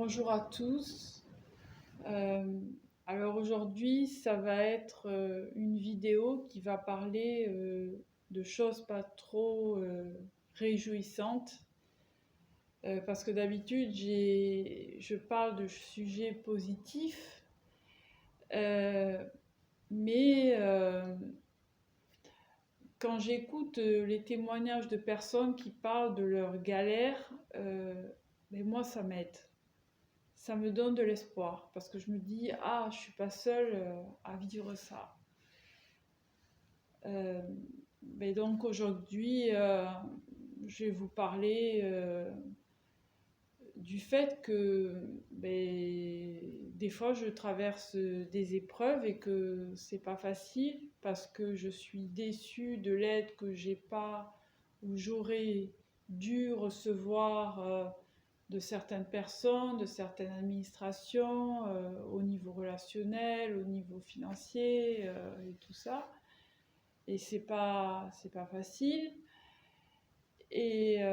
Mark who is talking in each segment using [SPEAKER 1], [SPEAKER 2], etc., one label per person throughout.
[SPEAKER 1] Bonjour à tous. Euh, alors aujourd'hui, ça va être une vidéo qui va parler de choses pas trop réjouissantes. Parce que d'habitude, je parle de sujets positifs, euh, mais quand j'écoute les témoignages de personnes qui parlent de leurs galères, mais moi, ça m'aide. Ça me donne de l'espoir parce que je me dis, ah, je suis pas seule à vivre ça. Euh, mais donc aujourd'hui, je vais vous parler du fait que des fois je traverse des épreuves et que c'est pas facile parce que je suis déçue de l'aide que j'ai pas ou j'aurais dû recevoir de certaines personnes, de certaines administrations, au niveau relationnel, au niveau financier et tout ça. Et c'est pas facile. Et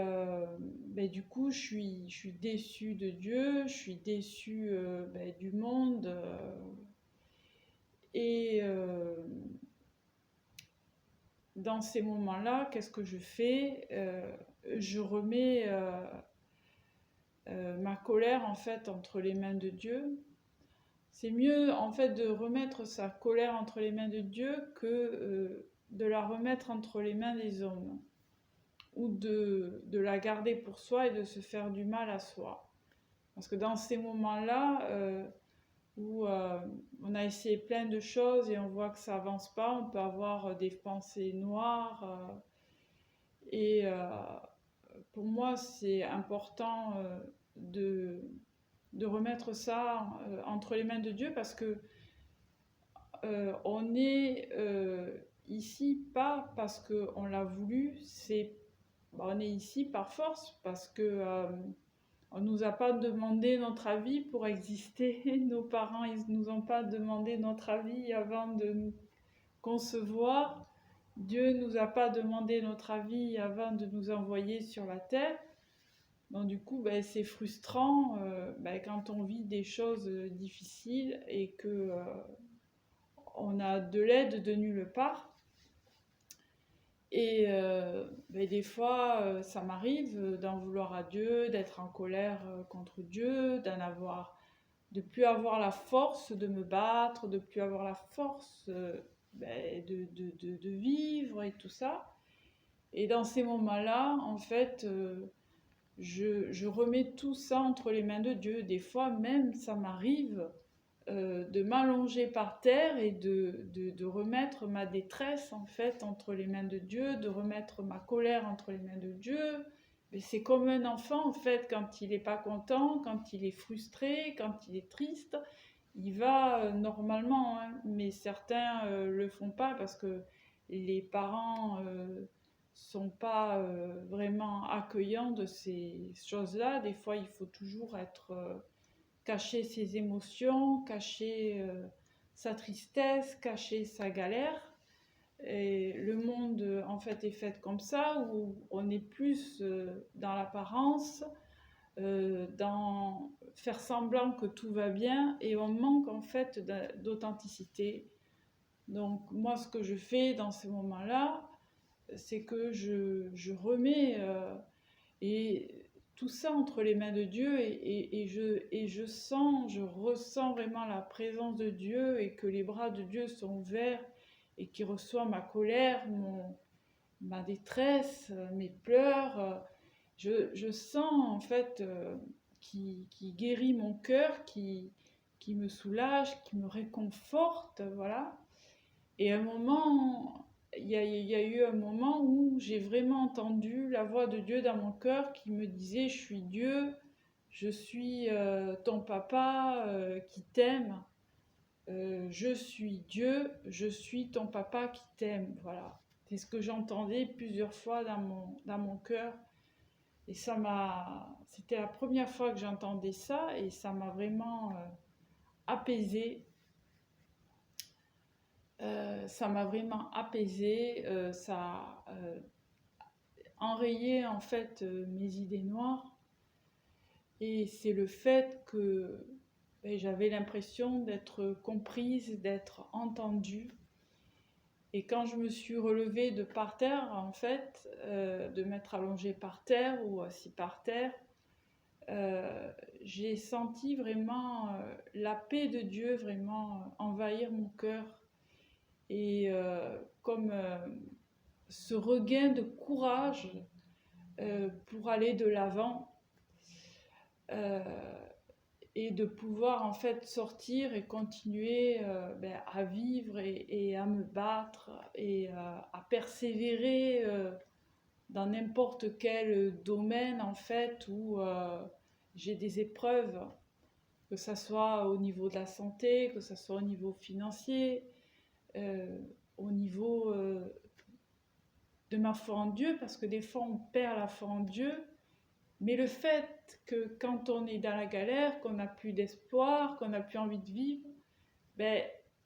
[SPEAKER 1] du coup, je suis déçue de Dieu, je suis déçue du monde. Et dans ces moments-là, qu'est-ce que je fais? Je remets ma colère en fait entre les mains de Dieu. C'est mieux en fait de remettre sa colère entre les mains de Dieu que de la remettre entre les mains des hommes ou de la garder pour soi et de se faire du mal à soi. Parce que dans ces moments-là où on a essayé plein de choses et on voit que ça avance pas, on peut avoir des pensées noires et pour moi c'est important de, de remettre ça entre les mains de Dieu parce que on est ici pas parce qu'on l'a voulu, on est ici par force parce que on nous a pas demandé notre avis pour exister. Nos parents, ils nous ont pas demandé notre avis avant de nous concevoir. Dieu nous a pas demandé notre avis avant de nous envoyer sur la terre. Donc du coup, c'est frustrant quand on vit des choses difficiles et que on a de l'aide de nulle part. Et des fois, ça m'arrive d'en vouloir à Dieu, d'être en colère contre Dieu, de plus avoir la force de me battre, de plus avoir la force de vivre et tout ça. Et dans ces moments-là, en fait, je remets tout ça entre les mains de Dieu. Des fois, même, ça m'arrive de m'allonger par terre et de remettre ma détresse en fait entre les mains de Dieu, de remettre ma colère entre les mains de Dieu. Mais c'est comme un enfant en fait, quand il n'est pas content, quand il est frustré, quand il est triste, il va normalement, hein, mais certains le font pas parce que les parents sont pas vraiment accueillants de ces choses-là. Des fois, il faut toujours être cacher ses émotions, cacher sa tristesse, cacher sa galère. Et le monde, en fait, est fait comme ça, où on est plus dans l'apparence, dans faire semblant que tout va bien, et on manque, en fait, d'authenticité. Donc, moi, ce que je fais dans ces moments-là, c'est que je remets et tout ça entre les mains de Dieu et je ressens vraiment la présence de Dieu et que les bras de Dieu sont ouverts et qu'il reçoit ma colère, ma détresse, mes pleurs. Je sens en fait qui guérit mon cœur, qui me soulage, qui me réconforte, voilà. Et à un moment, il y a eu un moment où j'ai vraiment entendu la voix de Dieu dans mon cœur qui me disait, je suis Dieu, je suis ton papa qui t'aime, je suis Dieu, je suis ton papa qui t'aime. Voilà. C'est ce que j'entendais plusieurs fois dans mon cœur. Et c'était la première fois que j'entendais ça et ça m'a vraiment apaisée. Ça m'a vraiment apaisée, ça a enrayé en fait mes idées noires Et c'est le fait que j'avais l'impression d'être comprise, d'être entendue. Et quand je me suis relevée de par terre, en fait, de m'être allongée par terre ou assis par terre, j'ai senti vraiment la paix de Dieu vraiment envahir mon cœur. Et comme ce regain de courage pour aller de l'avant. Euh, et de pouvoir en fait sortir et continuer à vivre et à me battre et à persévérer dans n'importe quel domaine en fait où j'ai des épreuves, que ce soit au niveau de la santé, que ce soit au niveau financier, euh, au niveau de ma foi en Dieu, parce que des fois on perd la foi en Dieu. Mais le fait que quand on est dans la galère, qu'on n'a plus d'espoir, qu'on n'a plus envie de vivre, ben,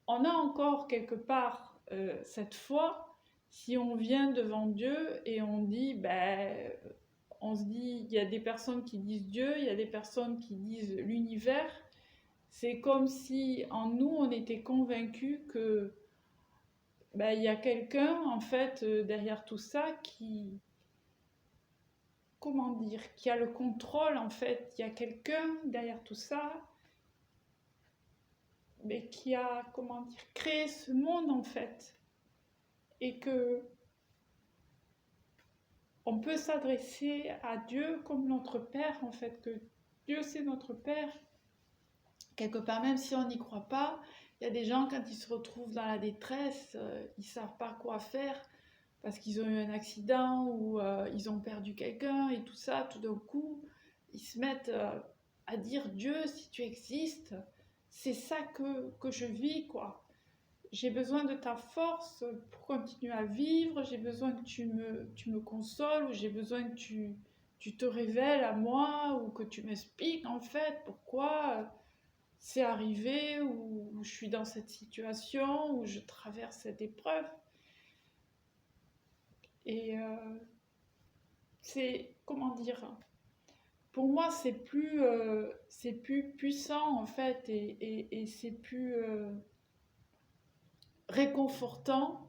[SPEAKER 1] on a encore quelque part cette foi si on vient devant Dieu et on dit, on se dit, il y a des personnes qui disent Dieu, il y a des personnes qui disent l'univers. C'est comme si en nous on était convaincus que il y a quelqu'un en fait derrière tout ça qui, comment dire, qui a le contrôle en fait. Il y a quelqu'un derrière tout ça, mais qui a, comment dire, créé ce monde en fait. Et que on peut s'adresser à Dieu comme notre Père en fait, que Dieu c'est notre Père. Quelque part, même si on n'y croit pas, il y a des gens quand ils se retrouvent dans la détresse, ils savent pas quoi faire parce qu'ils ont eu un accident ou ils ont perdu quelqu'un et tout ça, tout d'un coup, ils se mettent à dire Dieu, si tu existes, c'est ça que je vis, quoi. J'ai besoin de ta force pour continuer à vivre, j'ai besoin que tu me consoles, ou j'ai besoin que tu te révèles à moi, ou que tu m'expliques en fait pourquoi c'est arrivé, ou je suis dans cette situation, ou je traverse cette épreuve. Et c'est, comment dire, pour moi c'est plus puissant en fait, et c'est plus réconfortant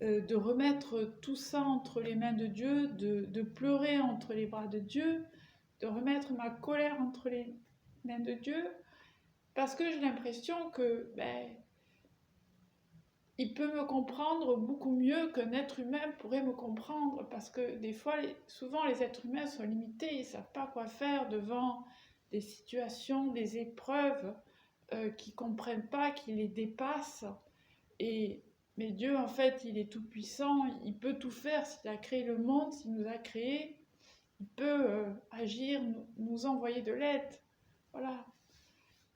[SPEAKER 1] de remettre tout ça entre les mains de Dieu, de pleurer entre les bras de Dieu, de remettre ma colère entre les mains de Dieu, parce que j'ai l'impression que il peut me comprendre beaucoup mieux qu'un être humain pourrait me comprendre, parce que des fois, souvent les êtres humains sont limités, ils ne savent pas quoi faire devant des situations, des épreuves qu'ils ne comprennent pas, qui les dépassent. Et, mais Dieu, en fait, il est tout puissant, il peut tout faire. S'il a créé le monde, s'il nous a créés, il peut agir, nous envoyer de l'aide. Voilà.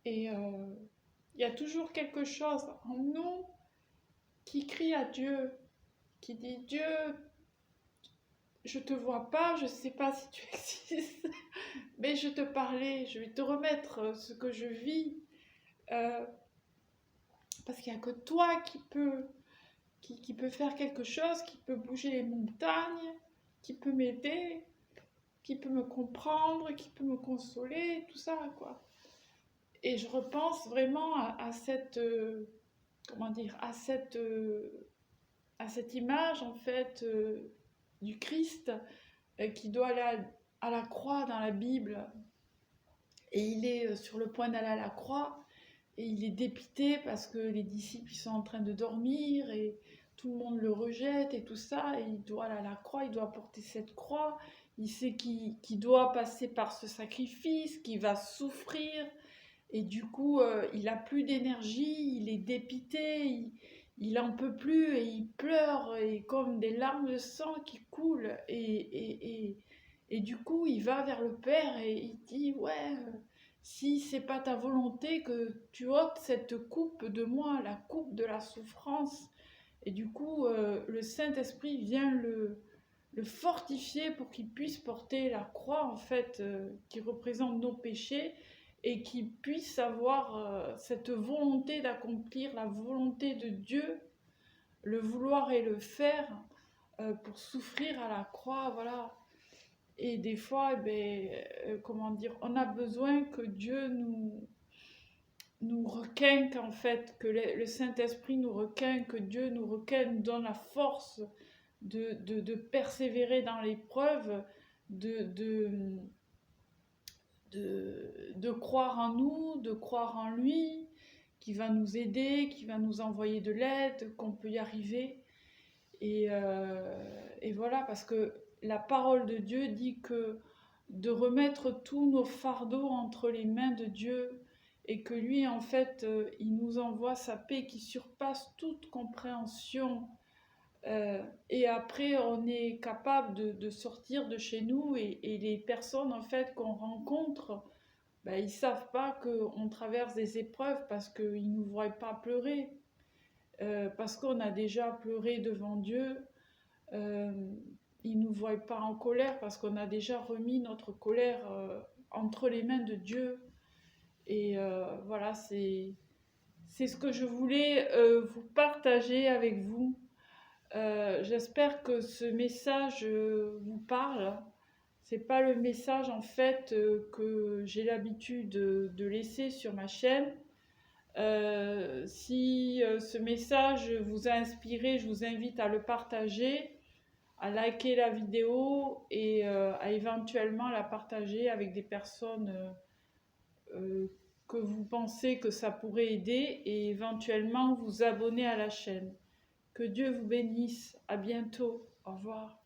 [SPEAKER 1] Et il y a toujours quelque chose en nous qui crie à Dieu, qui dit Dieu, je te vois pas, je sais pas si tu existes, mais je te parlais, je vais te remettre ce que je vis, euh, parce qu'il n'y a que toi qui peut faire quelque chose, qui peut bouger les montagnes, qui peut m'aider, qui peut me comprendre, qui peut me consoler, tout ça, quoi. Et je repense vraiment à cette, comment dire, à cette image, en fait, du Christ qui doit aller à la croix dans la Bible. Et il est sur le point d'aller à la croix, et il est dépité parce que les disciples ils sont en train de dormir, et tout le monde le rejette et tout ça, et il doit aller à la croix, il doit porter cette croix, il sait qu'il doit passer par ce sacrifice, qu'il va souffrir, et du coup il a plus d'énergie, il est dépité, il en peut plus, et il pleure, et comme des larmes de sang qui coulent, et du coup il va vers le Père et il dit ouais, si c'est pas ta volonté que tu ôtes cette coupe de moi, la coupe de la souffrance. Et du coup le Saint-Esprit vient le fortifier pour qu'il puisse porter la croix en fait, qui représente nos péchés, et qu'il puisse avoir cette volonté d'accomplir la volonté de Dieu, le vouloir et le faire pour souffrir à la croix, voilà. Et des fois, eh ben, comment dire, on a besoin que Dieu nous requinque en fait, que le Saint-Esprit nous requinque, que Dieu nous requinque, nous donne la force de persévérer dans l'épreuve, de, de, de croire en nous, de croire en lui, qui va nous aider, qui va nous envoyer de l'aide, qu'on peut y arriver. Et voilà, parce que la parole de Dieu dit que de remettre tous nos fardeaux entre les mains de Dieu et que lui, en fait, il nous envoie sa paix qui surpasse toute compréhension. Et après, on est capable de sortir de chez nous et les personnes, en fait, qu'on rencontre, ben, ils savent pas qu'on traverse des épreuves parce qu'ils ne nous voient pas pleurer, parce qu'on a déjà pleuré devant Dieu. Euh, Ils ne nous voient pas en colère parce qu'on a déjà remis notre colère entre les mains de Dieu. Et voilà, c'est ce que je voulais vous partager avec vous. J'espère que ce message vous parle. C'est pas le message en fait que j'ai l'habitude de laisser sur ma chaîne. Si ce message vous a inspiré, je vous invite à le partager, à liker la vidéo et à éventuellement la partager avec des personnes que vous pensez que ça pourrait aider et éventuellement vous abonner à la chaîne. Que Dieu vous bénisse. À bientôt. Au revoir.